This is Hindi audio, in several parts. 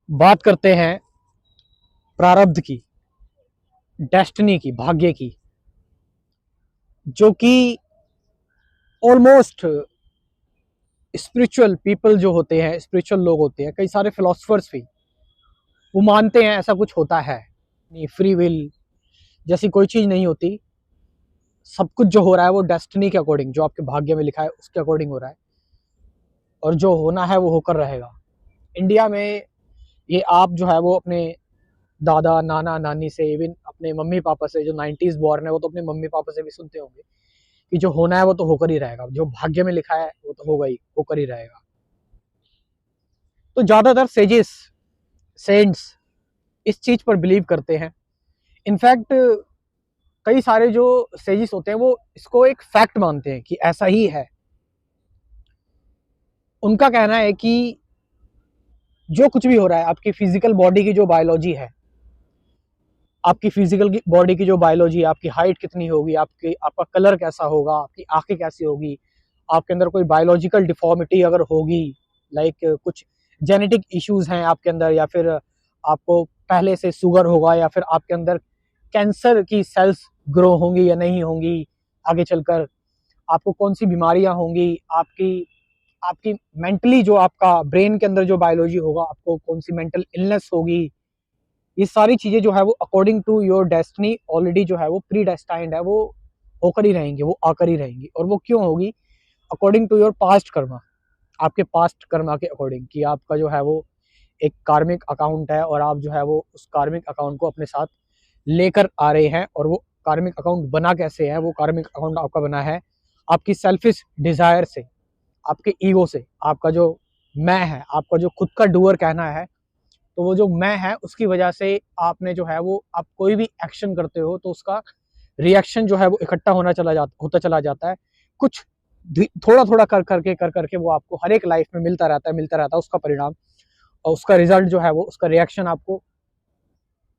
बात करते हैं प्रारब्ध की, डेस्टिनी की, भाग्य की, जो कि ऑलमोस्ट स्पिरिचुअल पीपल जो होते हैं, स्पिरिचुअल लोग होते हैं, कई सारे फिलोसफर्स भी वो मानते हैं ऐसा कुछ होता है। नहीं, फ्री विल जैसी कोई चीज़ नहीं होती। सब कुछ जो हो रहा है वो डेस्टिनी के अकॉर्डिंग, जो आपके भाग्य में लिखा है उसके अकॉर्डिंग हो रहा है, और जो होना है वो होकर रहेगा। इंडिया में ये आप जो है वो अपने दादा नाना नानी से, इवन अपने मम्मी पापा से, जो 90s बॉर्न है वो तो अपने मम्मी पापा से भी सुनते होंगे कि जो होना है वो तो होकर ही रहेगा, जो भाग्य में लिखा है वो तो होगा ही, होकर ही रहेगा। तो ज़्यादातर सेजेस, सेंट्स इस चीज़ पर बिलीव करते हैं। इनफैक्ट कई सारे जो सेजेस होते हैं वो इसको एक फैक्ट मानते हैं कि ऐसा ही है। उनका कहना है कि जो कुछ भी हो रहा है, आपकी फिजिकल बॉडी की जो बायोलॉजी है, आपकी फिजिकल बॉडी की जो बायोलॉजी है, आपकी हाइट कितनी होगी, आपका कलर कैसा होगा, आपकी आंखें कैसी होगी, आपके अंदर कोई बायोलॉजिकल डिफॉर्मिटी अगर होगी, लाइक कुछ जेनेटिक इश्यूज हैं आपके अंदर, या फिर आपको पहले से शुगर होगा, या फिर आपके अंदर कैंसर की सेल्स ग्रो होंगी या नहीं होंगी आगे चलकर, आपको कौन सी बीमारियां होंगी, आपकी आपकी मेंटली जो आपका ब्रेन के अंदर जो बायोलॉजी होगा, आपको कौन सी मेंटल इलनेस होगी, ये सारी चीजें जो है वो according to your destiny already जो है वो प्री डेस्टाइंड है, वो होकर ही रहेंगी, वो आकर ही रहेंगी। और वो क्यों होगी? According to your past karma, आपके पास्ट कर्मा के अकॉर्डिंग, कि आपका जो है वो एक कार्मिक अकाउंट है, और आप जो है वो उस कार्मिक अकाउंट को अपने साथ लेकर आ रहे हैं। और वो कार्मिक अकाउंट बना कैसे है? वो कार्मिक अकाउंट आपका बना है आपकी सेल्फिश डिजायर से, आपके ईगो से। आपका जो मैं है, आपका जो खुद का डूअर कहना है, तो वो जो मैं है उसकी वजह से आपने जो है वो, आप कोई भी एक्शन करते हो तो उसका रिएक्शन जो है वो इकट्ठा होता चला जाता है। कुछ थोड़ा थोड़ा कर करके वो आपको हर एक लाइफ में मिलता रहता है उसका परिणाम, और उसका रिजल्ट जो है वो, उसका रिएक्शन आपको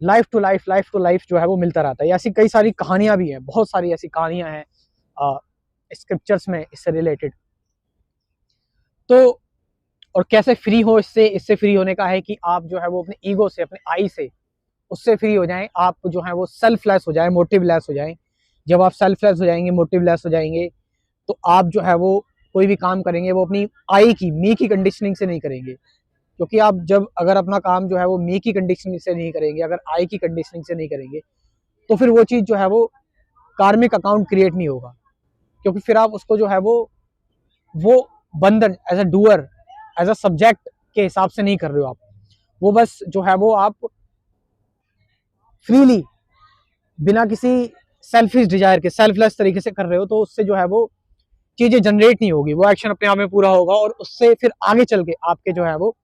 लाइफ टू लाइफ जो है वो मिलता रहता है। ऐसी कई सारी कहानियां भी हैं, बहुत सारी ऐसी कहानियां हैं स्क्रिप्चर्स में इससे रिलेटेड। तो और कैसे फ्री हो इससे? इससे फ्री होने का है कि आप जो है वो अपने ईगो से, अपने आई से, उससे फ्री हो जाएं। आप जो है वो सेल्फलेस हो जाएं, मोटिवलेस हो जाएं। जब आप सेल्फलेस हो जाएंगे, मोटिवलेस हो जाएंगे, तो आप जो है वो कोई भी काम करेंगे वो अपनी आई की, मी की कंडीशनिंग से नहीं करेंगे। क्योंकि आप जब अगर अपना काम जो है वो मी की कंडीशनिंग से नहीं करेंगे, अगर आई की कंडीशनिंग से नहीं करेंगे, तो फिर वो चीज़ जो है वो कार्मिक अकाउंट क्रिएट नहीं होगा। क्योंकि फिर आप उसको जो है वो बंधन as a doer, as a subject के हिसाब से नहीं कर रहे हो आप। वो बस जो है वो आप फ्रीली, बिना किसी सेल्फिश डिजायर के, सेल्फलेस तरीके से कर रहे हो, तो उससे जो है वो चीजें जनरेट नहीं होगी, वो एक्शन अपने आप में पूरा होगा, और उससे फिर आगे चल के आपके जो है वो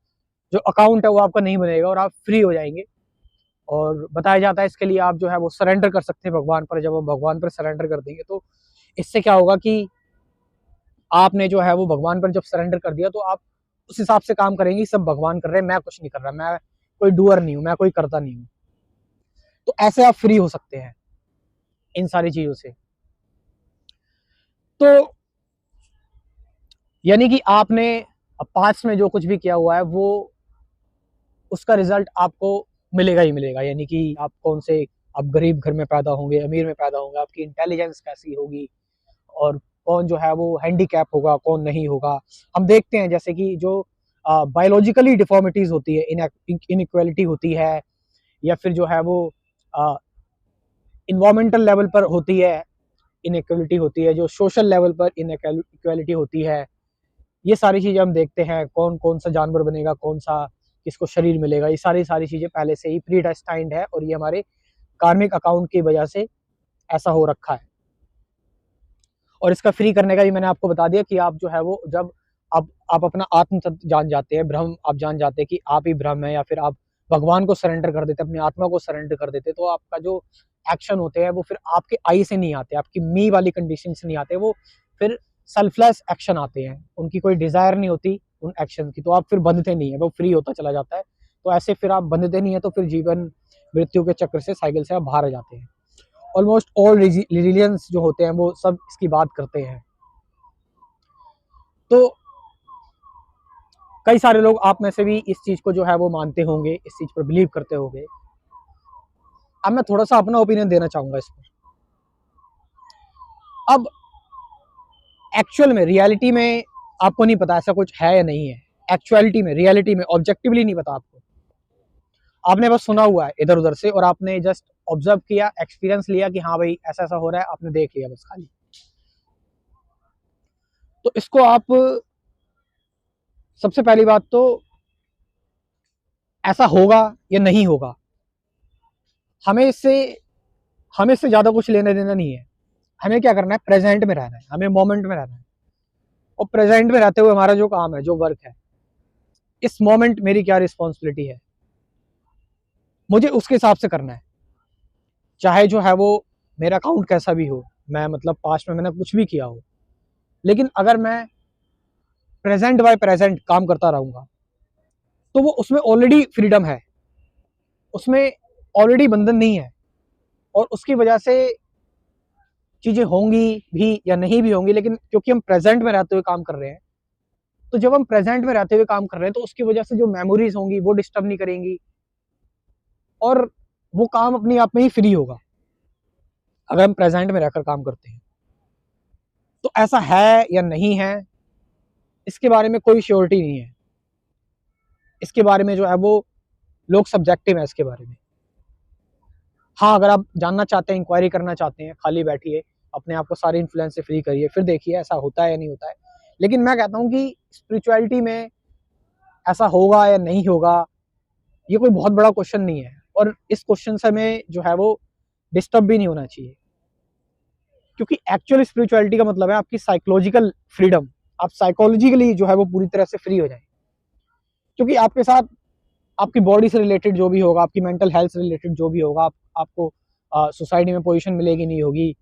जो अकाउंट है वो आपका नहीं बनेगा, और आप फ्री हो जाएंगे। और बताया जाता है इसके लिए आप जो है वो सरेंडर कर सकते हैं भगवान पर। जब आप भगवान पर सरेंडर कर देंगे तो इससे क्या होगा कि आपने जो है वो भगवान पर जब सरेंडर कर दिया, तो आप उस हिसाब से काम करेंगे, सब भगवान कर रहे हैं, मैं कुछ नहीं कर रहा, मैं कोई डूअर नहीं हूँ, मैं कोई करता नहीं हूँ। तो ऐसे आप फ्री हो सकते हैं इन सारी चीजों से। तो यानी कि आपने पास्ट में जो कुछ भी किया हुआ है वो, उसका रिजल्ट आपको मिलेगा ही मिलेगा। यानी कि आप कौन से, आप गरीब घर में पैदा होंगे, अमीर में पैदा होंगे, आपकी इंटेलिजेंस कैसी होगी, और कौन जो है वो हैंडीकैप होगा, कौन नहीं होगा। हम देखते हैं जैसे कि जो बायोलॉजिकली डिफॉर्मिटीज होती है, इनइक्वालिटी होती है, या फिर जो है वो इन्वायरमेंटल लेवल पर होती है, इनइक्वालिटी होती है, जो सोशल लेवल पर इनइक्वालिटी होती है। ये सारी चीजें हम देखते हैं, कौन कौन सा जानवर बनेगा, कौन सा किसको शरीर मिलेगा, ये सारी सारी चीजें पहले से ही प्री डेस्टाइंड है, और ये हमारे कार्मिक अकाउंट की वजह से ऐसा हो रखा है। और इसका फ्री करने का भी मैंने आपको बता दिया कि आप जो है वो, जब आप अपना आत्म तत्व जान जाते हैं, ब्रह्म आप जान जाते हैं कि आप ही ब्रह्म है, या फिर आप भगवान को सरेंडर कर देते, अपनी आत्मा को सरेंडर कर देते, तो आपका जो एक्शन होते हैं वो फिर आपके आई से नहीं आते, आपकी मी वाली कंडीशन से नहीं आते, वो फिर सेल्फलेस एक्शन आते हैं। उनकी कोई डिजायर नहीं होती उन एक्शन की, तो आप फिर बंधते नहीं है, वो फ्री होता चला जाता है। तो ऐसे फिर आप बंधते नहीं है, तो फिर जीवन मृत्यु के चक्र से, साइकिल से आप बाहर आ जाते हैं। ऑलमोस्ट ऑल रिलीजन्स जो होते हैं वो सब इसकी बात करते हैं। तो कई सारे लोग आप में से भी इस चीज को जो है वो मानते होंगे, इस चीज पर बिलीव करते होंगे। अब मैं थोड़ा सा अपना ओपिनियन देना चाहूंगा इस पर। अब एक्चुअल में, रियलिटी में आपको नहीं पता ऐसा कुछ है या नहीं है। एक्चुअलिटी में, रियलिटी में, ऑब्जेक्टिवली नहीं पता आपको। आपने बस सुना हुआ है इधर उधर से, और आपने जस्ट ऑब्जर्व किया, एक्सपीरियंस लिया कि हाँ भाई ऐसा ऐसा हो रहा है, आपने देख लिया बस खाली। तो इसको आप, सबसे पहली बात तो, ऐसा होगा या नहीं होगा, हमें इससे हमें इससे ज्यादा कुछ लेना देना नहीं है। हमें क्या करना है, प्रेजेंट में रहना है, हमें मोमेंट में रहना है। और प्रेजेंट में रहते हुए हमारा जो काम है, जो वर्क है, इस मोमेंट मेरी क्या रिस्पॉन्सिबिलिटी है, मुझे उसके हिसाब से करना है। चाहे जो है वो मेरा अकाउंट कैसा भी हो, मैं मतलब पास्ट में मैंने कुछ भी किया हो, लेकिन अगर मैं प्रेजेंट बाय प्रेजेंट काम करता रहूंगा तो वो, उसमें ऑलरेडी फ्रीडम है, उसमें ऑलरेडी बंधन नहीं है। और उसकी वजह से चीजें होंगी भी या नहीं भी होंगी, लेकिन क्योंकि हम प्रेजेंट में रहते हुए काम कर रहे हैं, तो जब हम प्रेजेंट में रहते हुए काम कर रहे हैं तो उसकी वजह से जो मेमोरीज होंगी वो डिस्टर्ब नहीं करेंगी, और वो काम अपने आप में ही फ्री होगा अगर हम प्रेजेंट में रहकर काम करते हैं। तो ऐसा है या नहीं है, इसके बारे में कोई श्योरिटी नहीं है। इसके बारे में जो है वो लोग सब्जेक्टिव है इसके बारे में। हाँ, अगर आप जानना चाहते हैं, इंक्वायरी करना चाहते हैं, खाली बैठिए, अपने आप को सारे इन्फ्लुएंस से फ्री करिए, फिर देखिए ऐसा होता है या नहीं होता है। लेकिन मैं कहता हूँ कि स्पिरिचुअलिटी में ऐसा होगा या नहीं होगा, ये कोई बहुत बड़ा क्वेश्चन नहीं है, और इस क्वेश्चन से हमें जो है वो डिस्टर्ब भी नहीं होना चाहिए। क्योंकि एक्चुअल स्पिरिचुअलिटी का मतलब है आपकी साइकोलॉजिकल फ्रीडम। आप साइकोलॉजिकली जो है वो पूरी तरह से फ्री हो जाए। क्योंकि आपके साथ आपकी बॉडी से रिलेटेड जो भी होगा, आपकी मेंटल हेल्थ से रिलेटेड जो भी होगा, आपको सोसाइटी में पोजीशन मिलेगी नहीं होगी,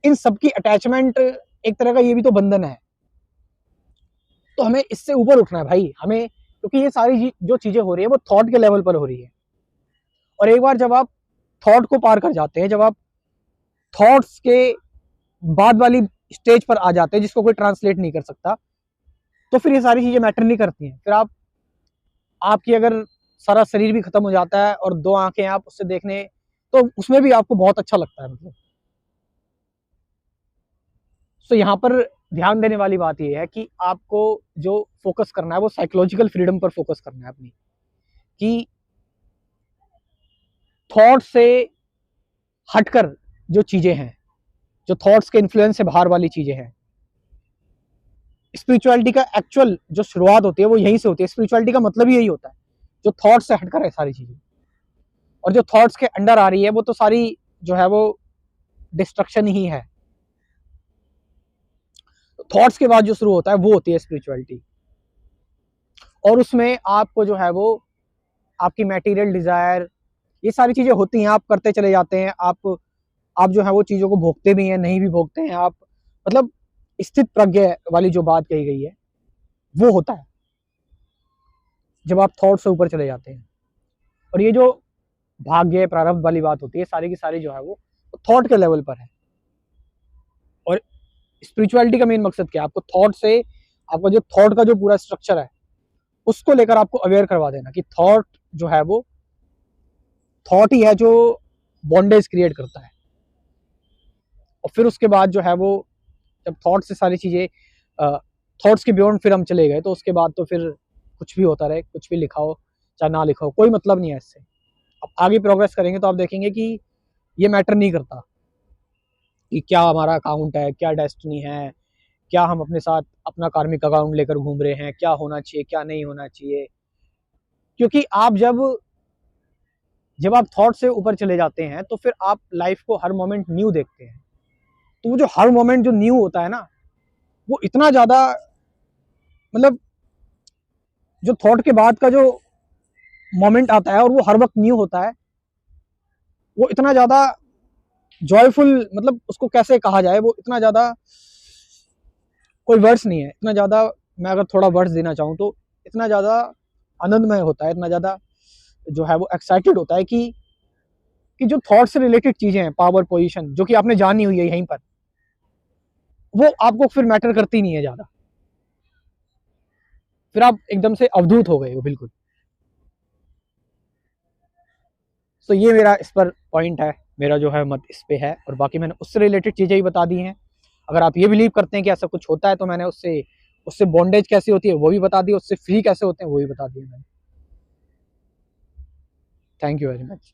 इन सब की अटैचमेंट एक तरह का ये भी तो बंधन है। तो हमें इससे ऊपर उठना है भाई, हमें, क्योंकि ये सारी जो चीजें हो रही है वो थॉट के लेवल पर हो रही है। और एक बार जब आप थॉट को पार कर जाते हैं, जब आप थॉट्स के बाद वाली स्टेज पर आ जाते हैं जिसको कोई ट्रांसलेट नहीं कर सकता, तो फिर ये सारी चीजें मैटर नहीं करती हैं। फिर आपकी अगर सारा शरीर भी खत्म हो जाता है और दो आंखें आप उससे देखने, तो उसमें भी आपको बहुत अच्छा लगता है मतलब। तो यहाँ पर ध्यान देने वाली बात यह है कि आपको जो फोकस करना है वो साइकोलॉजिकल फ्रीडम पर फोकस करना है अपनी, कि थॉट से हटकर जो चीजें हैं, जो थॉट्स के इन्फ्लुएंस से बाहर वाली चीजें हैं, स्पिरिचुअलिटी का एक्चुअल जो शुरुआत होती है वो यहीं से होती है। स्पिरिचुअलिटी का मतलब ही यही होता है, जो थॉट से हटकर है सारी चीजें। और जो थॉट्स के अंडर आ रही है वो तो सारी जो है वो डिस्ट्रक्शन ही है। थॉट्स के बाद जो शुरू होता है वो होती है स्पिरिचुअलिटी। और उसमें आपको जो है वो आपकी मटेरियल डिजायर, ये सारी चीजें होती हैं, आप करते चले जाते हैं, आप जो है वो चीजों को भोगते भी हैं, नहीं भी भोगते हैं आप, मतलब स्थित प्रज्ञ वाली जो बात कही गई है वो होता है जब आप थॉट से ऊपर चले जाते हैं। और ये जो भाग्य प्रारब्ध वाली बात होती है, सारी की सारी जो है वो थॉट के लेवल पर है। और स्पिरिचुअलिटी का मेन मकसद क्या है, आपको थॉट से, आपका जो थॉट का जो पूरा स्ट्रक्चर है उसको लेकर आपको अवेयर करवा देना कि थॉट जो है वो थॉट ही है जो बॉन्डेज क्रिएट करता है। और फिर उसके बाद जो है वो, जब थॉट से सारी चीजें, थॉट्स के बियॉन्ड फिर हम चले गए, तो उसके बाद तो फिर कुछ भी होता रहे, कुछ भी लिखा हो चाहे ना लिखा हो, कोई मतलब नहीं है इससे। अब आगे प्रोग्रेस करेंगे तो आप देखेंगे कि ये मैटर नहीं करता कि क्या हमारा अकाउंट है, क्या डेस्टिनी है, क्या हम अपने साथ अपना कार्मिक अकाउंट लेकर घूम रहे हैं, क्या होना चाहिए क्या नहीं होना चाहिए। क्योंकि आप जब आप थॉट से ऊपर चले जाते हैं तो फिर आप लाइफ को हर मोमेंट न्यू देखते हैं। तो वो जो हर मोमेंट जो न्यू होता है ना, वो इतना ज्यादा, मतलब जो थॉट के बाद का जो मोमेंट आता है और वो हर वक्त न्यू होता है, वो इतना ज्यादा जॉयफुल, मतलब उसको कैसे कहा जाए, वो इतना ज्यादा, कोई वर्ड्स नहीं है इतना ज्यादा। मैं अगर थोड़ा वर्ड्स देना चाहूँ तो इतना ज्यादा आनंदमय होता है, इतना ज्यादा जो है वो एक्साइटेड होता है कि जो थॉट से रिलेटेड चीजें हैं, पावर पोजीशन जो कि आपने जानी हुई है यहीं पर, वो आपको फिर मैटर करती नहीं है ज्यादा। फिर आप एकदम से अवधूत हो गए हो बिल्कुल। तो ये मेरा इस पर पॉइंट है, मेरा जो है मत इस पे है, और बाकी मैंने उससे रिलेटेड चीज़ें ही बता दी हैं। अगर आप ये बिलीव करते हैं कि ऐसा कुछ होता है तो मैंने उससे उससे बॉन्डेज कैसी होती है वो भी बता दी, उससे फ्री कैसे होते हैं वो भी बता दिया मैंने। Thank you very much.